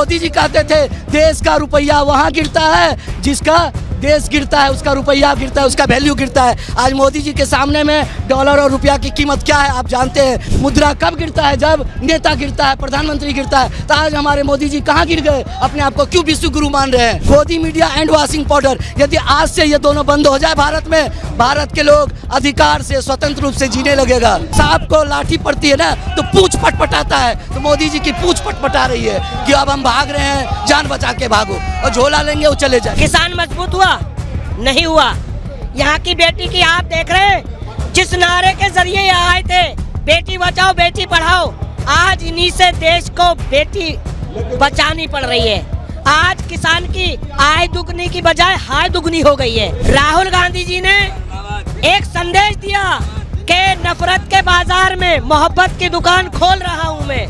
मोदी जी कहते थे देश का रुपया वहाँ गिरता है जिसका देश गिरता है, उसका रुपया गिरता है, उसका वैल्यू गिरता है। आज मोदी जी के सामने में डॉलर और रुपया की कीमत क्या है आप जानते हैं। मुद्रा कब गिरता है? जब नेता गिरता है, प्रधानमंत्री गिरता है। तो आज हमारे मोदी जी कहाँ गिर गए? अपने आप को क्यों विश्व गुरु मान रहे हैं? गोदी मीडिया एंड वॉशिंग पाउडर, यदि आज से ये दोनों बंद हो जाए भारत में, भारत के लोग अधिकार से स्वतंत्र रूप से जीने लगेगा। सांप को लाठी पड़ती है ना तो पूंछ पटपटाता है, तो मोदी जी की पूंछ पटपटा रही है कि अब हम भाग रहे हैं, जान बचा के भागो, और झोला लेंगे वो चले जाए। किसान मजबूत हुआ? नहीं हुआ। यहाँ की बेटी की आप देख रहे हैं, जिस नारे के जरिए ये आए थे, बेटी बचाओ बेटी पढ़ाओ, आज इन्हीं से देश को बेटी बचानी पड़ रही है। आज किसान की आय दुगनी की बजाय हाय दुगनी हो गई है। राहुल गांधी जी ने एक संदेश दिया कि नफरत के बाजार में मोहब्बत की दुकान खोल रहा हूँ मैं,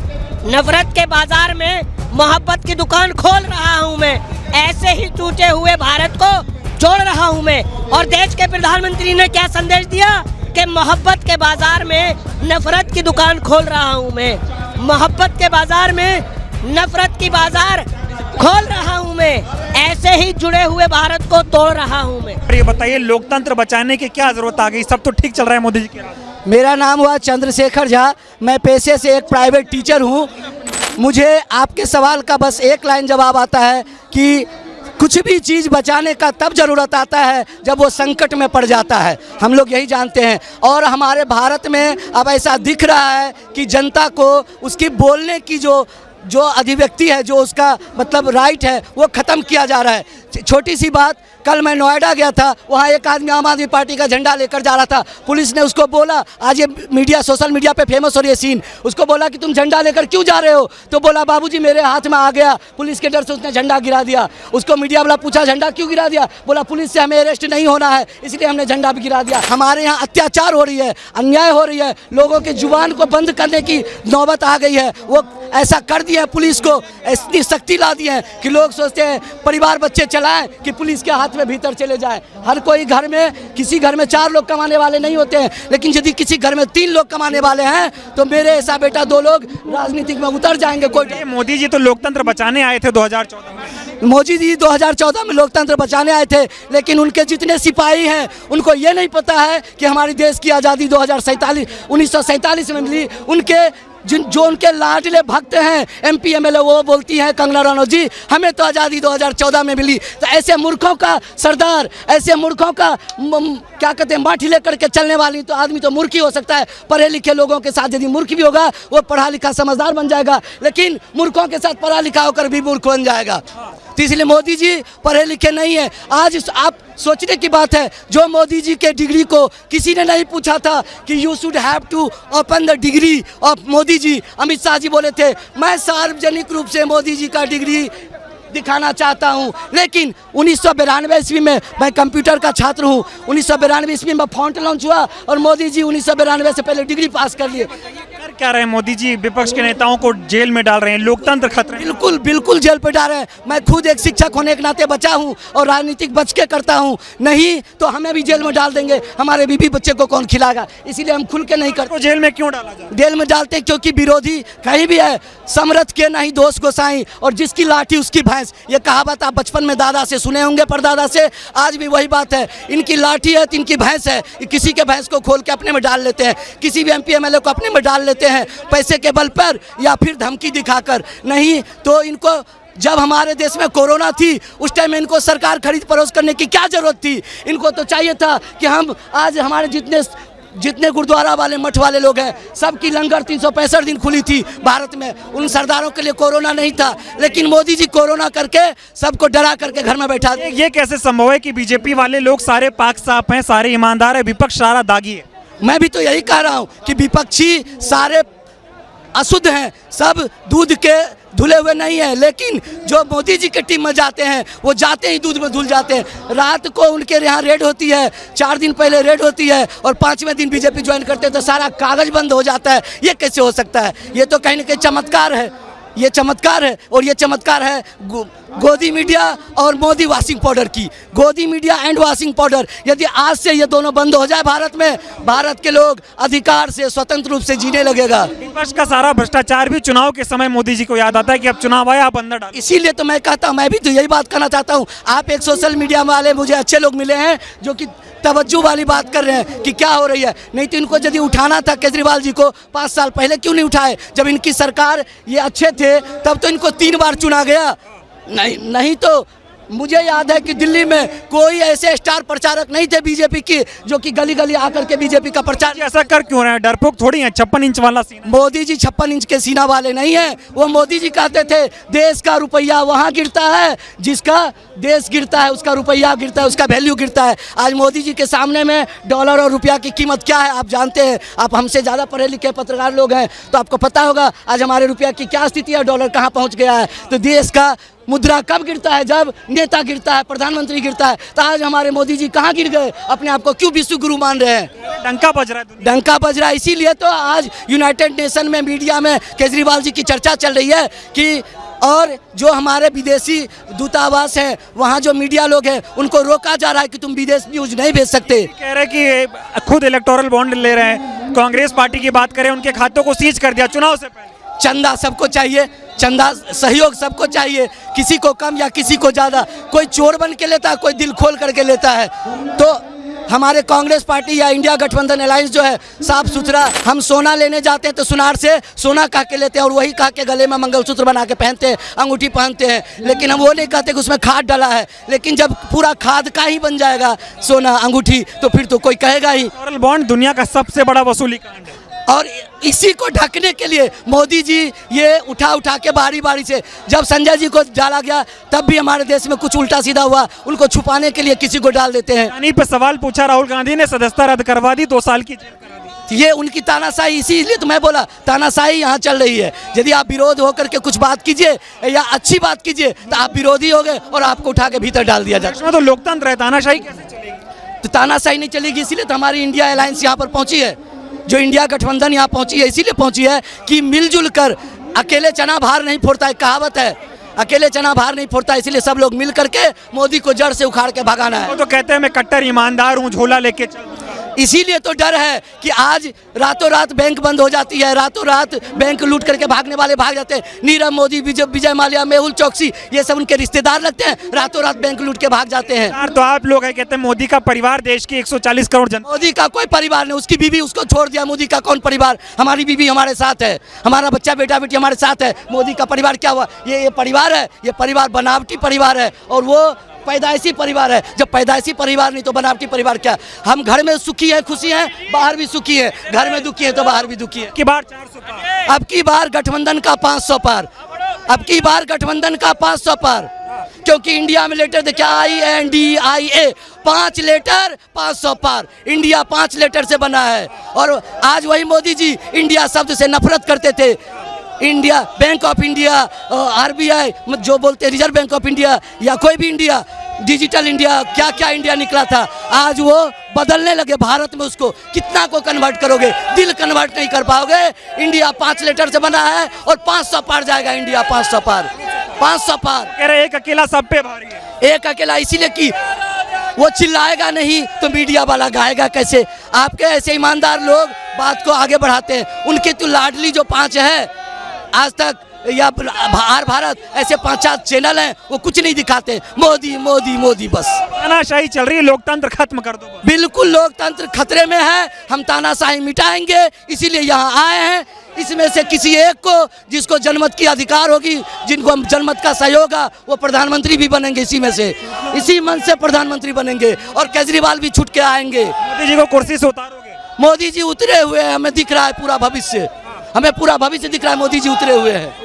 नफरत के बाजार में मोहब्बत की दुकान खोल रहा हूँ मैं, ऐसे ही टूटे हुए भारत को जोड़ रहा हूँ मैं। और देश के प्रधानमंत्री ने क्या संदेश दिया कि मोहब्बत के बाजार में नफरत की दुकान खोल रहा हूँ मैं, मोहब्बत के बाजार में नफरत की बाजार खोल रहा हूँ मैं, ऐसे ही जुड़े हुए भारत को तोड़ रहा हूँ मैं। ये बताइए, लोकतंत्र बचाने की क्या जरूरत आ गई? सब तो ठीक चल रहा है मोदी जी के राज। मेरा नाम हुआ चंद्रशेखर झा, मैं पेशे से एक प्राइवेट टीचर हूँ। मुझे आपके सवाल का बस एक लाइन जवाब आता है कि कुछ भी चीज़ बचाने का तब ज़रूरत आता है जब वो संकट में पड़ जाता है। हम लोग यही जानते हैं। और हमारे भारत में अब ऐसा दिख रहा है कि जनता को उसकी बोलने की जो अभिव्यक्ति है, जो उसका मतलब राइट है, वो ख़त्म किया जा रहा है। छोटी सी बात, कल मैं नोएडा गया था, वहाँ एक आदमी आम आदमी पार्टी का झंडा लेकर जा रहा था। पुलिस ने उसको बोला, आज ये मीडिया सोशल मीडिया पे फेमस हो रही है सीन, उसको बोला कि तुम झंडा लेकर क्यों जा रहे हो? तो बोला बाबूजी मेरे हाथ में आ गया, पुलिस के डर से उसने झंडा गिरा दिया। उसको मीडिया वाला पूछा झंडा क्यों गिरा दिया? बोला पुलिस से हमें अरेस्ट नहीं होना है इसलिए हमने झंडा भी गिरा दिया। हमारे यहाँ अत्याचार हो रही है, अन्याय हो रही है, लोगों के जुबान को बंद करने की नौबत आ गई है। वो ऐसा कर दिया है, पुलिस को इतनी सख्ती ला दी है कि लोग सोचते हैं परिवार बच्चे चलाएं कि पुलिस के हाथ में भीतर चले जाएं। हर कोई घर में, किसी घर में 4 लोग कमाने वाले नहीं होते हैं, लेकिन यदि किसी घर में 3 लोग कमाने वाले हैं तो मेरे ऐसा बेटा 2 लोग राजनीतिक में उतर जाएंगे। कोई मोदी जी तो लोकतंत्र बचाने आए थे 2014 में। मोदी जी 2014 में लोकतंत्र बचाने आए थे, लेकिन उनके जितने सिपाही हैं उनको ये नहीं पता है कि हमारी देश की आज़ादी 1947 में मिली। उनके जो उनके लाडले भक्त हैं MP MLA, वो बोलती हैं कंगना रनौत जी हमें तो आज़ादी 2014 में मिली। तो ऐसे मूर्खों का सरदार, ऐसे मूर्खों का क्या कहते हैं माठी लेकर के चलने वाली तो आदमी तो मूर्ख ही हो सकता है। पढ़े लिखे लोगों के साथ यदि मूर्ख भी होगा वो पढ़ा लिखा समझदार बन जाएगा, लेकिन मूर्खों के साथ पढ़ा लिखा होकर भी मूर्ख बन जाएगा। तो इसलिए मोदी जी पढ़े लिखे नहीं है। आज आप सोचने की बात है, जो मोदी जी के डिग्री को किसी ने नहीं पूछा था कि you should have to open the degree of Modi ji. Amit Shah ji बोले थे मैं सार्वजनिक रूप से मोदी जी का डिग्री दिखाना चाहता हूं, लेकिन 1992 ईस्वी में, मैं कंप्यूटर का छात्र हूं, 1992 ईस्वी में फॉन्ट लॉन्च हुआ और मोदी जी 1992 से पहले डिग्री पास कर लिए। कर क्या रहे हैं मोदी जी? विपक्ष के नेताओं को जेल में डाल रहे हैं, लोकतंत्र खतरे। बिल्कुल बिल्कुल जेल पे डाल रहे हैं। मैं खुद एक शिक्षक होने के नाते बचा हूं और राजनीतिक बच के करता हूं, नहीं तो हमें भी जेल में डाल देंगे। हमारे बीबी बच्चे को कौन खिलाएगा? इसीलिए हम खुल के नहीं करते। तो जेल में क्यों डाला जाए? जेल में डालते क्योंकि विरोधी कहीं भी है, समरथ के नहीं दोष गोसाई और जिसकी लाठी उसकी भैंस। ये कहावत आप बचपन में दादा से सुने होंगे, परदादा से, आज भी वही बात है। इनकी लाठी है तो इनकी भैंस है, किसी के भैंस को खोल के अपने में डाल लेते हैं, किसी भी MP MLA को अपने में डाल लेते हैं पैसे के बल पर या फिर धमकी दिखाकर। नहीं तो इनको, जब हमारे देश में कोरोना थी उस टाइम में इनको सरकार खरीद फरोख्त करने की क्या जरूरत थी? इनको तो चाहिए था कि हम आज हमारे जितने गुरुद्वारा वाले मठ वाले लोग हैं सबकी लंगर 365 दिन खुली थी भारत में, उन सरदारों के लिए कोरोना नहीं था। लेकिन मोदी जी कोरोना करके सबको डरा करके घर में बैठा दिए। ये कैसे संभव है कि बीजेपी वाले लोग सारे पाक साफ हैं, सारे ईमानदार हैं, विपक्ष सारा दागी है? मैं भी तो यही कह रहा हूँ कि विपक्षी सारे अशुद्ध हैं, सब दूध के धुले हुए नहीं है। लेकिन जो मोदी जी के टीम में जाते हैं वो जाते ही दूध में धुल जाते हैं। रात को उनके यहाँ रेड होती है, 4 दिन पहले रेड होती है और 5वें दिन बीजेपी ज्वाइन करते हैं तो सारा कागज बंद हो जाता है। ये कैसे हो सकता है? ये तो कहीं ना कहीं चमत्कार है। ये चमत्कार है, और ये चमत्कार है गोदी मीडिया और मोदी वॉशिंग पाउडर की। गोदी मीडिया एंड वॉशिंग पाउडर, यदि आज से ये दोनों बंद हो जाए भारत में, भारत के लोग अधिकार से स्वतंत्र रूप से जीने लगेगा। विपक्ष का सारा भ्रष्टाचार भी चुनाव के समय मोदी जी को याद आता है कि अब चुनाव आया, आप अंदर डालिए। इसीलिए तो मैं कहता हूँ, मैं भी तो यही बात करना चाहता हूँ। आप एक सोशल मीडिया वाले मुझे अच्छे लोग मिले हैं जो कि तवज्जो वाली बात कर रहे हैं कि क्या हो रही है। नहीं तो इनको यदि उठाना था केजरीवाल जी को 5 साल पहले क्यों नहीं उठाए, जब इनकी सरकार ये अच्छे थे तब तो इनको 3 बार चुना गया। नहीं तो मुझे याद है कि दिल्ली में कोई ऐसे स्टार प्रचारक नहीं थे बीजेपी की जो कि गली गली आकर के बीजेपी का प्रचार। ऐसा कर क्यों रहे हैं, डरपोक थोड़ी है। 56 इंच वाला सीना, मोदी जी 56 इंच के सीना वाले नहीं है। वो मोदी जी कहते थे देश का रुपया वहाँ गिरता है जिसका देश गिरता है, उसका रुपया गिरता है, उसका वैल्यू गिरता है। आज मोदी जी के सामने में डॉलर और रुपया की कीमत क्या है आप जानते हैं। आप हमसे ज़्यादा पढ़े लिखे पत्रकार लोग हैं तो आपको पता होगा आज हमारे रुपया की क्या स्थिति है, डॉलर कहाँ पहुँच गया है। तो देश का मुद्रा कब गिरता है, जब नेता गिरता है, प्रधानमंत्री गिरता है। तो आज हमारे मोदी जी कहाँ गिर गए, अपने आप को क्यों विश्व गुरु मान रहे हैं। डंका बज रहा है, डंका बज रहा है। इसीलिए तो आज यूनाइटेड नेशन में मीडिया में केजरीवाल जी की चर्चा चल रही है कि और जो हमारे विदेशी दूतावास है वहाँ जो मीडिया लोग हैं उनको रोका जा रहा है कि तुम विदेश न्यूज नहीं भेज सकते। कह रहे कि खुद इलेक्टोरल बॉन्ड ले रहे हैं। कांग्रेस पार्टी की बात करें, उनके खातों को सीज कर दिया चुनाव से पहले। चंदा सबको चाहिए, चंदा सहयोग सबको चाहिए, किसी को कम या किसी को ज़्यादा। कोई चोर बन के लेता है, कोई दिल खोल करके लेता है। तो हमारे कांग्रेस पार्टी या इंडिया गठबंधन अलायंस जो है साफ सुथरा, हम सोना लेने जाते हैं तो सुनार से सोना कह के लेते हैं और वही कह के गले में मंगलसूत्र बना के पहनते हैं, अंगूठी पहनते हैं। लेकिन हम वो नहीं कहते कि उसमें खाद डाला है। लेकिन जब पूरा खाद का ही बन जाएगा सोना अंगूठी तो फिर तो कोई कहेगा ही। इलेक्टोरल बॉन्ड दुनिया का सबसे बड़ा वसूली कांड है और इसी को ढकने के लिए मोदी जी ये उठा के बारी बारी से, जब संजय जी को डाला गया तब भी हमारे देश में कुछ उल्टा सीधा हुआ, उनको छुपाने के लिए किसी को डाल देते हैं। यानी पे सवाल पूछा राहुल गांधी ने, सदस्यता रद्द करवा दी, 2 साल की जेल करा दी। ये उनकी तानाशाही, इसीलिए तो मैं बोला तानाशाही यहाँ चल रही है। यदि आप विरोध होकर के कुछ बात कीजिए या अच्छी बात कीजिए तो आप विरोधी हो गए और आपको उठा के भीतर डाल दिया जाता है। तो लोकतंत्र है, तानाशाही कैसे चलेगी? तो तानाशाही नहीं चलेगी, इसीलिए तो हमारी इंडिया अलायंस यहाँ पर पहुँची है, जो इंडिया गठबंधन यहाँ पहुंची है। इसीलिए पहुंची है कि मिलजुल कर, अकेले चना भार नहीं फोड़ता है, कहावत है, अकेले चना भार नहीं फोड़ता। इसलिए सब लोग मिल करके मोदी को जड़ से उखाड़ के भगाना है। वो तो कहते हैं मैं कट्टर ईमानदार हूँ, झोला लेके चल। इसीलिए तो डर है कि आज रातों रात बैंक बंद हो जाती है, रातों रात बैंक लूट करके भागने वाले भाग जाते हैं। नीरव मोदी, विजय माल्या, मेहुल चौकसी, ये सब उनके रिश्तेदार लगते हैं, रातों रात बैंक लूट के भाग जाते हैं। तो आप लोग है कहते हैं मोदी का परिवार देश की 140 करोड़ जनता। मोदी का कोई परिवार नहीं, उसकी बीवी उसको छोड़ दिया। मोदी का कौन परिवार? हमारी बीवी हमारे साथ है, हमारा बच्चा बेटा बेटी हमारे साथ है। मोदी का परिवार क्या हुआ? ये परिवार है, ये परिवार बनावटी परिवार है और वो पैदाइशी परिवार है। जब पैदाइशी परिवार नहीं तो बनावटी परिवार क्या? हम घर में सुखी है, खुशी है, बाहर भी सुखी है, घर में दुखी है तो बाहर भी दुखी है। की बार 400 पार, अब की बार गठबंधन का 500 पार, अब की बार गठबंधन का 500 पार, क्योंकि इंडिया में लेटर देखिए INDIA 5 लेटर 500 पार। इंडिया 5 लेटर से बना है। और आज वही मोदी जी इंडिया शब्द से नफरत करते थे। India, bank of India, RBI जो बोलते हैं, रिजर्व बैंक ऑफ इंडिया या कोई भी इंडिया, डिजिटल इंडिया, क्या क्या इंडिया निकला था। आज वो बदलने लगे भारत में। उसको कितना को कन्वर्ट करोगे? दिल कन्वर्ट नहीं कर पाओगे। इंडिया 5 लेटर से बना है और 500 पार जाएगा इंडिया, 500 पार, 500 पार। कह रहे एक अकेला सब पे भारी है। एक अकेला इसीलिए कि वो चिल्लाएगा नहीं तो मीडिया वाला गाएगा कैसे? आपके ऐसे ईमानदार लोग बात को आगे बढ़ाते हैं। उनकी तो लाडली जो 5 है आज तक या आर भारत, ऐसे 5-7 चैनल हैं, वो कुछ नहीं दिखाते। मोदी मोदी मोदी बस। तानाशाही चल रही है, लोकतंत्र खत्म कर दो। बिल्कुल लोकतंत्र खतरे में है। हम तानाशाही मिटाएंगे, इसीलिए यहाँ आए हैं। इसमें से किसी एक को, जिसको जनमत की अधिकार होगी, जिनको जनमत का सहयोग होगा, वो प्रधानमंत्री भी बनेंगे। इसी में से, इसी मन से प्रधानमंत्री बनेंगे और केजरीवाल भी छूट के आएंगे। मोदी जी को कुर्सी से उतारोगे? मोदी जी उतरे हुए हैं, हमें दिख रहा है पूरा भविष्य, हमें पूरा भविष्य दिख रहा है। मोदी जी उतरे हुए हैं,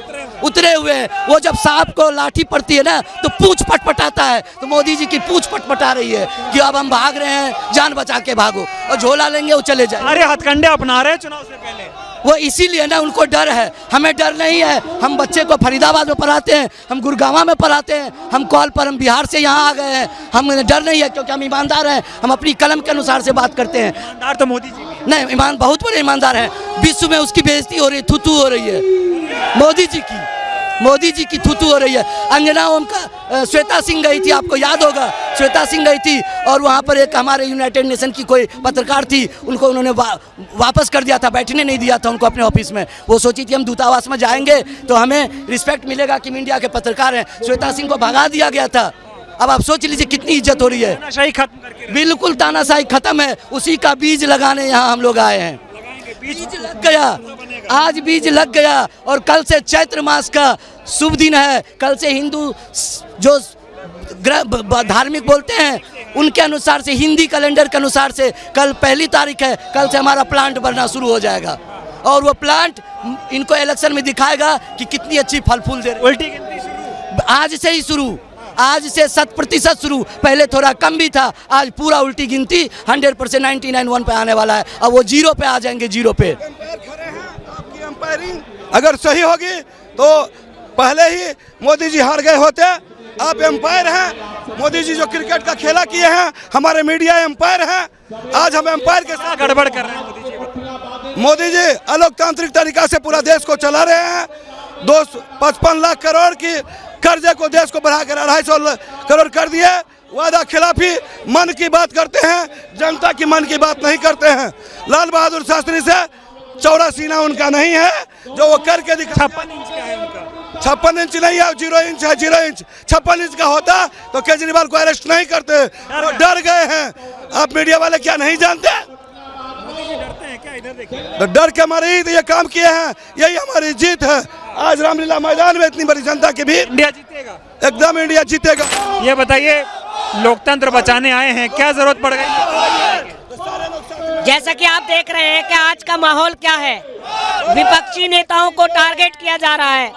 उतरे हुए हैं। वो जब सांप को लाठी पड़ती है ना तो पूंछ पटपटाता है, तो मोदी जी की पूंछ पटपटा रही है कि अब हम भाग रहे हैं, जान बचा के भागो, और झोला लेंगे वो चले जाए। अरे हथकंडे अपना रहे चुनाव से पहले। वो इसीलिए ना, उनको डर है, हमें डर नहीं है। हम बच्चे को फरीदाबाद में पढ़ाते हैं, हम गुड़गांव में पढ़ाते हैं, हम कॉल पर, हम बिहार से यहाँ आ गए हैं। हमें डर नहीं है क्योंकि हम ईमानदार हैं, हम अपनी कलम के अनुसार से बात करते हैं। ईमानदार तो मोदी जी नहीं, ईमान बहुत बड़े ईमानदार हैं। विश्व में उसकी बेइज्जती हो रही है, थू हो रही है मोदी जी की। मोदी जी की थूथू हो रही है। अंजना ओम का श्वेता सिंह गई थी, आपको याद होगा, श्वेता सिंह गई थी और वहाँ पर एक हमारे यूनाइटेड नेशन की कोई पत्रकार थी, उनको उन्होंने वापस कर दिया था, बैठने नहीं दिया था उनको अपने ऑफिस में। वो सोची थी हम दूतावास में जाएंगे तो हमें रिस्पेक्ट मिलेगा कि इंडिया के पत्रकार हैं। श्वेता सिंह को भगा दिया गया था। अब आप सोच लीजिए कितनी इज्जत हो रही है। तानाशाही खत्म करके बिल्कुल तानाशाही खत्म है, उसी का बीज लगाने यहाँ हम लोग आए हैं। बीज लग गया, आज बीज लग गया और कल से चैत्र मास का शुभ दिन है। कल से हिंदू जो धार्मिक बोलते हैं उनके अनुसार से, हिंदी कैलेंडर के अनुसार से कल 1 तारीख है। कल से हमारा प्लांट बनना शुरू हो जाएगा और वो प्लांट इनको इलेक्शन में दिखाएगा कि कितनी अच्छी फल फूल दे रही है। उल्टी गिनती शुरू, आज से ही शुरू, आज से 100% शुरू। पहले थोड़ा कम भी था, आज पूरा उल्टी गिनती 100% 99 पे आने वाला है। अब वो 0 पे आ जाएंगे, 0 पे। आपकी एम्पायरिंग अगर सही होगी तो पहले ही मोदी जी हार गए होते। आप एम्पायर हैं, मोदी जी जो क्रिकेट का खेला किए हैं, हमारे मीडिया एम्पायर हैं। आज हम एम्पायर के साथ गड़बड़ कर रहे हैं मोदी जी अलोकतांत्रिक तरीका से पूरा देश को चला रहे हैं। 55 लाख करोड़ की कर्जे को देश को बढ़ाकर 250 करोड़ कर दिए। वादा खिलाफी, मन की बात करते हैं, जनता की मन की बात नहीं करते हैं। लाल बहादुर शास्त्री से चौड़ा सीना उनका नहीं है जो वो करके दिखा। 56 इंच का है उनका। 56 इंच नहीं है, 0 इंच है, 0 इंच। 56 इंच का होता तो केजरीवाल को अरेस्ट नहीं करते। वो डर गए हैं। आप मीडिया वाले क्या नहीं जानते? डरते हैं क्या? इधर देखिए, तो डर के मारे ही तो ये काम किए हैं। यही हमारी जीत है। आज रामलीला मैदान में इतनी बड़ी जनता की भीड़, इंडिया जीतेगा। एकदम इंडिया जीतेगा। ये बताइए, लोकतंत्र बचाने आए हैं, क्या जरूरत पड़ गई? जैसा कि आप देख रहे हैं कि आज का माहौल क्या है, विपक्षी नेताओं को टारगेट किया जा रहा है।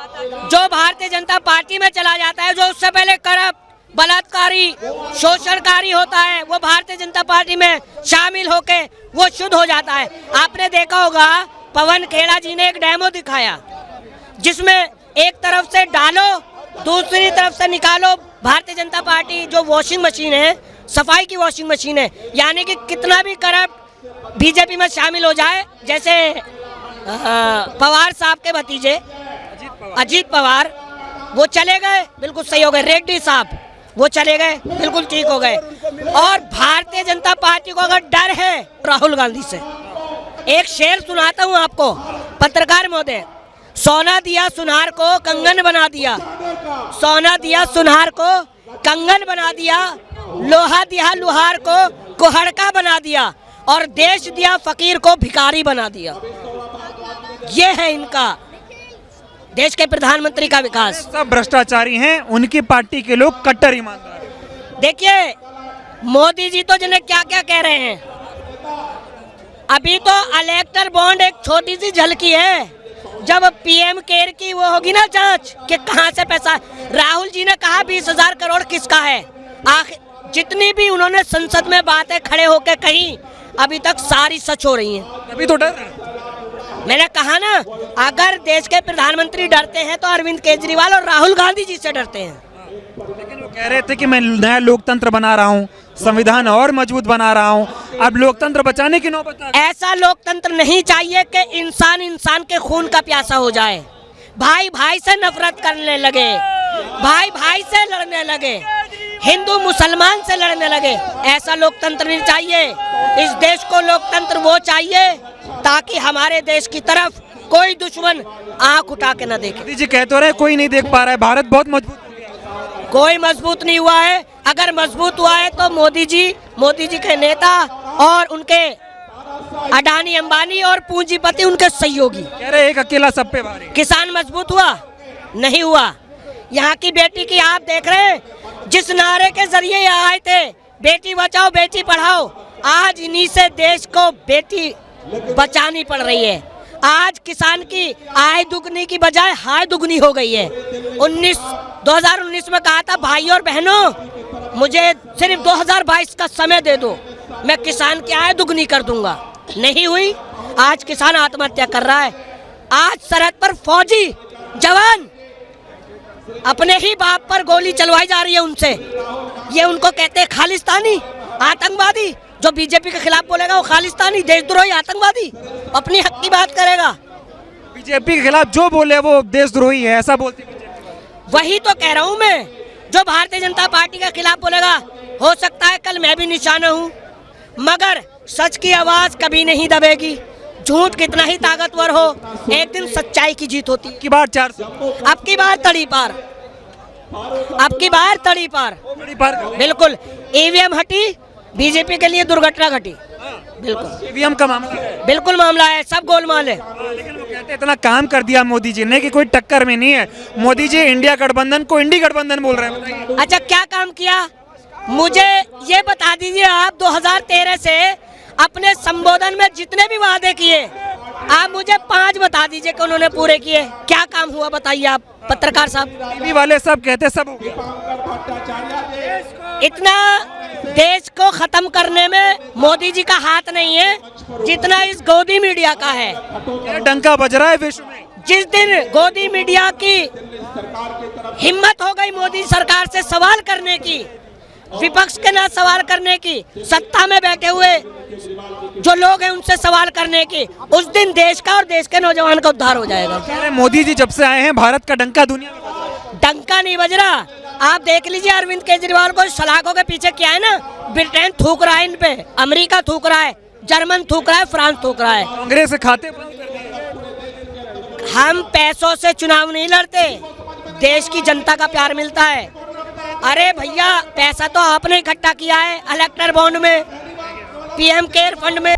जो भारतीय जनता पार्टी में चला जाता है, जो उससे पहले करप्ट, बलात्कारी, शोषणकारी होता है, वो भारतीय जनता पार्टी में शामिल होके वो शुद्ध हो जाता है। आपने देखा होगा पवन खेड़ा जी ने एक डेमो दिखाया जिसमें एक तरफ से डालो, दूसरी तरफ से निकालो। भारतीय जनता पार्टी जो वॉशिंग मशीन है, सफाई की वॉशिंग मशीन है, यानी कि कितना भी करप्ट बीजेपी में शामिल हो जाए, जैसे पवार साहब के भतीजे अजीत पवार, वो चले गए, बिल्कुल सही हो गए। रेड्डी साहब वो चले गए, बिल्कुल ठीक हो गए। और भारतीय जनता पार्टी को अगर डर है राहुल गांधी से, एक शेर सुनाता हूं आपको, पत्रकार महोदय। सोना दिया सुनार को कंगन बना दिया, सोना दिया सुनार को कंगन बना दिया, लोहा दिया लुहार को कुहड़का बना दिया और देश दिया फकीर को भिखारी बना दिया। ये है इनका देश के प्रधानमंत्री का विकास। सब भ्रष्टाचारी हैं, उनकी पार्टी के लोग कट्टर ईमानदार। देखिए मोदी जी तो जिन्हें क्या क्या कह रहे हैं, अभी तो इलेक्टर बॉन्ड एक छोटी सी झलकी है। जब पीएम केयर की वो होगी ना जांच कि कहां से पैसा, राहुल जी ने कहा 20,000 करोड़ किसका है। आखिर जितनी भी उन्होंने संसद में बातें खड़े होकर कही, अभी तक सारी सच हो रही हैं। अभी तो डर, मैंने कहा ना, अगर देश के प्रधानमंत्री डरते हैं तो अरविंद केजरीवाल और राहुल गांधी जी से डरते हैं। लेकिन वो कह रहे थे कि मैं नया लोकतंत्र बना रहा हूँ, संविधान और मजबूत बना रहा हूँ। अब लोकतंत्र बचाने की नौबत आ गई। ऐसा लोकतंत्र नहीं चाहिए कि इंसान इंसान के खून का प्यासा हो जाए, भाई भाई से नफरत करने लगे, भाई भाई से लड़ने लगे, हिंदू मुसलमान से लड़ने लगे। ऐसा लोकतंत्र नहीं चाहिए। इस देश को लोकतंत्र वो चाहिए ताकि हमारे देश की तरफ कोई दुश्मन आंख उठा के न देखे। मोदी जी कह तो रहे कोई नहीं देख पा रहा है, भारत बहुत मजबूत हो गया। कोई मजबूत नहीं हुआ है। अगर मजबूत हुआ है तो मोदी जी के नेता और उनके अडानी अंबानी और पूंजीपति उनके सहयोगी। कह रहे एक अकेला सब पे भारी। किसान मजबूत हुआ? नहीं हुआ। यहाँ की बेटी की आप देख रहे हैं, जिस नारे के जरिए यहाँ आए थे, बेटी बचाओ बेटी पढ़ाओ, आज इन्हीं से देश को बेटी बचानी पड़ रही है। आज किसान की आय दुगनी की बजाय हाय दुगनी हो गई है। 2019 में कहा था, भाई और बहनों मुझे सिर्फ 2022 का समय दे दो, मैं किसान की आय दुगनी कर दूंगा। नहीं हुई। आज किसान आत्महत्या कर रहा है। आज सरहद पर फौजी जवान अपने ही बाप पर गोली चलवाई जा रही है उनसे। ये उनको कहते हैं खालिस्तानी, आतंकवादी। जो बीजेपी के खिलाफ बोलेगा वो खालिस्तानी, देशद्रोही, आतंकवादी, अपनी हक की बात करेगा। बीजेपी के खिलाफ जो बोले वो देशद्रोही है, ऐसा बोलते हैं। वही तो कह रहा हूँ मैं, जो भारतीय जनता पार्टी के खिलाफ बोलेगा, हो सकता है कल मैं भी निशाना हूँ, मगर सच की आवाज कभी नहीं दबेगी। झूठ कितना ही ताकतवर हो, एक दिन सच्चाई की जीत होती है। की बार 400 अब की बार तड़ी पार, अब की बार तड़ी पार, बड़ी पार बिल्कुल। ईवीएम हटी, बीजेपी के लिए दुर्घटना घटी, बिल्कुल ईवीएम का मामला है। बिल्कुल मामला है, सब गोलमाल है। लेकिन वो कहते हैं इतना काम कर दिया मोदी जी ने कि कोई टक्कर में नहीं है। मोदी जी इंडिया गठबंधन को इंडी गठबंधन बोल रहे हैं, बताइए। अच्छा, क्या काम किया मुझे ये बता दीजिए आप। 2013 से अपने संबोधन में जितने भी वादे किए, आप मुझे 5 बता दीजिए कि उन्होंने पूरे किए। क्या काम हुआ बताइए आप पत्रकार साहब। टीवी वाले सब कहते सब हो गया। इतना देश को खत्म करने में मोदी जी का हाथ नहीं है जितना इस गोदी मीडिया का है। ये डंका बज रहा है विश्व में। जिस दिन गोदी मीडिया की हिम्मत हो गई मोदी सरकार से सवाल करने की, विपक्ष के ना सवाल करने की, सत्ता में बैठे हुए जो लोग हैं उनसे सवाल करने की, उस दिन देश का और देश के नौजवान का उद्धार हो जाएगा। अरे मोदी जी जब से आए हैं भारत का डंका दुनिया में बजा है। डंका नहीं बज रहा। आप देख लीजिए अरविंद केजरीवाल को सलाखों के पीछे क्या है ना, ब्रिटेन थूक रहा है इन पे, अमेरिका थूक रहा है, जर्मन थूक रहा है, फ्रांस थूक रहा है। कांग्रेस से खाते बंद कर दिए। हम पैसों से चुनाव नहीं लड़ते, देश की जनता का प्यार मिलता है। अरे भैया, पैसा तो आपने इकट्ठा किया है इलेक्टर बॉन्ड में, पीएम केयर फंड में,